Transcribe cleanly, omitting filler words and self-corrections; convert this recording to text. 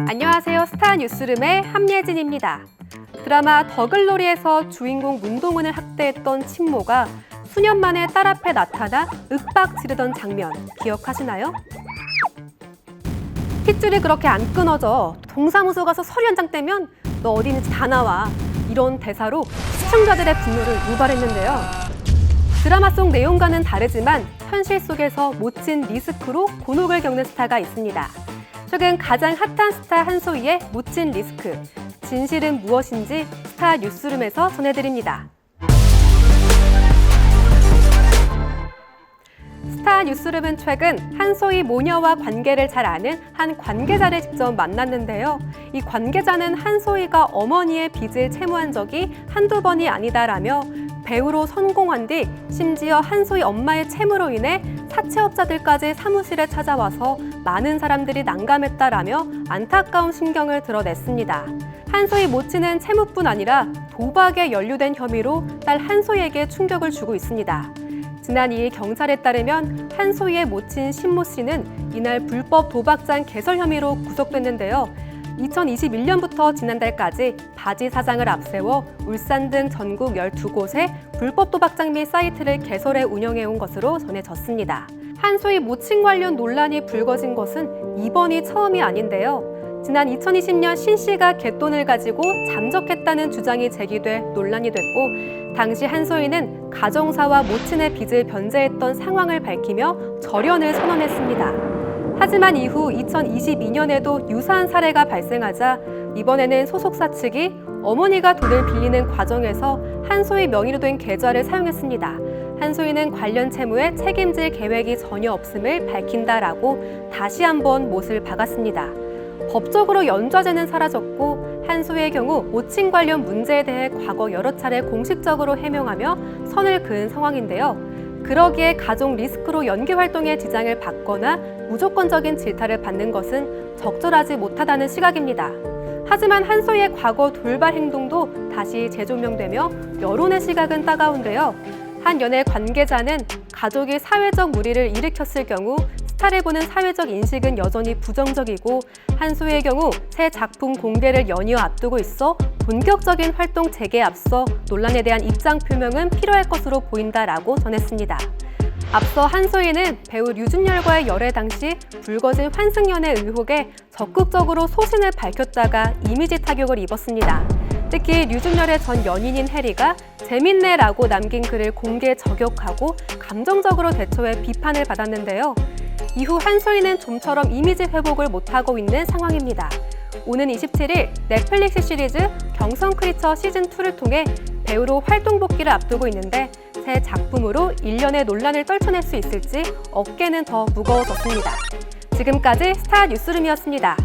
안녕하세요. 스타 뉴스룸의 함예진입니다. 드라마 더글로리에서 주인공 문동은을 학대했던 친모가 수년 만에 딸 앞에 나타나 윽박 지르던 장면 기억하시나요? 핏줄이 그렇게 안 끊어져. 동사무소 가서 서류 한 장 떼면 너 어디 있는지 다 나와. 이런 대사로 시청자들의 분노를 유발했는데요. 드라마 속 내용과는 다르지만 현실 속에서 멋진 리스크로 곤혹을 겪는 스타가 있습니다. 최근 가장 핫한 스타 한소희의 멋진 리스크. 진실은 무엇인지 스타 뉴스룸에서 전해드립니다. 스타 뉴스룸은 최근 한소희 모녀와 관계를 잘 아는 한 관계자를 직접 만났는데요. 이 관계자는 한소희가 어머니의 빚을 채무한 적이 한두 번이 아니다라며 배우로 성공한 뒤 심지어 한소희 엄마의 채무로 인해 사채업자들까지 사무실에 찾아와서 많은 사람들이 난감했다라며 안타까운 심경을 드러냈습니다. 한소희 모친은 채무뿐 아니라 도박에 연루된 혐의로 딸 한소희에게 충격을 주고 있습니다. 지난 2일 경찰에 따르면 한소희의 모친 신모 씨는 이날 불법 도박장 개설 혐의로 구속됐는데요. 2021년부터 지난달까지 바지 사장을 앞세워 울산 등 전국 12곳에 불법 도박장 및 사이트를 개설해 운영해온 것으로 전해졌습니다. 한소희 모친 관련 논란이 불거진 것은 이번이 처음이 아닌데요. 지난 2020년 신 씨가 갯돈을 가지고 잠적했다는 주장이 제기돼 논란이 됐고 당시 한소희는 가정사와 모친의 빚을 변제했던 상황을 밝히며 절연을 선언했습니다. 하지만 이후 2022년에도 유사한 사례가 발생하자 이번에는 소속사 측이 어머니가 돈을 빌리는 과정에서 한소희 명의로 된 계좌를 사용했습니다. 한소희는 관련 채무에 책임질 계획이 전혀 없음을 밝힌다라고 다시 한번 못을 박았습니다. 법적으로 연좌제는 사라졌고 한소희의 경우 모친 관련 문제에 대해 과거 여러 차례 공식적으로 해명하며 선을 그은 상황인데요. 그러기에 가족 리스크로 연기 활동에 지장을 받거나 무조건적인 질타를 받는 것은 적절하지 못하다는 시각입니다. 하지만 한소희의 과거 돌발 행동도 다시 재조명되며 여론의 시각은 따가운데요. 한 연예 관계자는 가족이 사회적 물의를 일으켰을 경우 스타를 보는 사회적 인식은 여전히 부정적이고 한소희의 경우 새 작품 공개를 연이어 앞두고 있어 본격적인 활동 재개에 앞서 논란에 대한 입장 표명은 필요할 것으로 보인다라고 전했습니다. 앞서 한소희는 배우 류준열과의 열애 당시 불거진 환승연애 의혹에 적극적으로 소신을 밝혔다가 이미지 타격을 입었습니다. 특히 류준열의 전 연인인 해리가 재밌네라고 남긴 글을 공개 저격하고 감정적으로 대처해 비판을 받았는데요. 이후 한소희는 좀처럼 이미지 회복을 못하고 있는 상황입니다. 오는 27일 넷플릭스 시리즈 경성 크리처 시즌2를 통해 배우로 활동 복귀를 앞두고 있는데 새 작품으로 일련의 논란을 떨쳐낼 수 있을지 어깨는 더 무거워졌습니다. 지금까지 스타 뉴스룸이었습니다.